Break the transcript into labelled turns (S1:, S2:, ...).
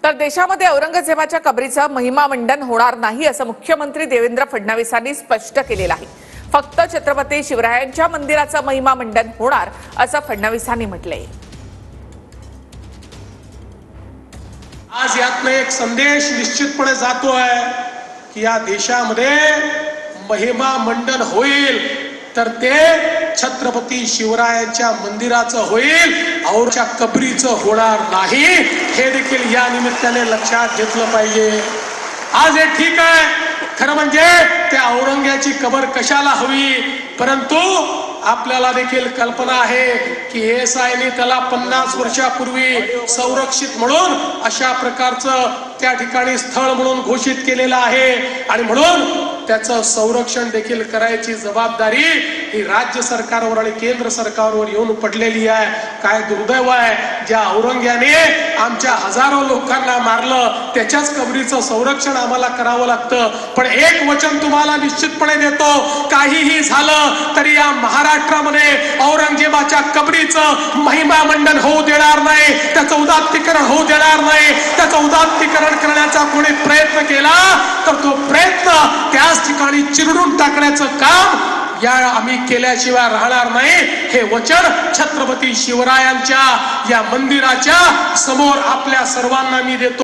S1: तर देशामध्ये औरंगजेबाच्या कबरीचं महिमा मंडन होणार नाही असं मुख्यमंत्री देवेंद्र फडणवीसांनी स्पष्ट केलेलं आहे। फक्त छत्रपती शिवरायांच्या मंदिराचं महिमा मंडन होणार असं फडणवीसांनी म्हटलंय।
S2: आज यातनं एक संदेश निश्चितपणे जातोय की या देशामध्ये महिमा मंडन होईल तर ते छत्रपती शिवरायांच्या मंदिराचं होईल, औरच्या कबरीचं होणार नाही। हे देखील या निमित्ताने लक्षात घेतलं पाहिजे। आज हे ठीक आहे, खरं म्हणजे त्या औरंग्याची कबर कशाला हवी, परंतु आपल्याला देखील कल्पना आहे की एएसआयने त्याला 50 वर्षापूर्वी संरक्षित म्हणून अशा प्रकारचं त्या ठिकाणी स्थळ म्हणून घोषित केलेलं आहे आणि म्हणून त्याचं संरक्षण देखील करायची जबाबदारी ही राज्य सरकारवर आणि केंद्र सरकारवर येऊन पडलेली आहे। काय दुर्दैव आहे, ज्या औरंग्याने आमच्या हजारो लोकांना मारलं त्याच्याच कबरीचं संरक्षण आम्हाला करावं लागतं। पण एक वचन तुम्हाला निश्चितपणे देतो, काहीही झालं तरी या महाराष्ट्रामध्ये औरंगजेबाच्या कबरीचं महिमा मंडन होऊ देणार नाही, त्याचं उदात्तीकरण होऊ देणार नाही। त्याचं उदात्तीकरण करण्याचा कोणी प्रयत्न केला तर तो प्रयत्न त्याच ठिकाणी चिरडून टाकण्याचं काम या आम्ही केल्याशिवाय राहणार नाही। हे वचन छत्रपती शिवरायांच्या या मंदिराच्या समोर आपल्या सर्वांना मी देतो।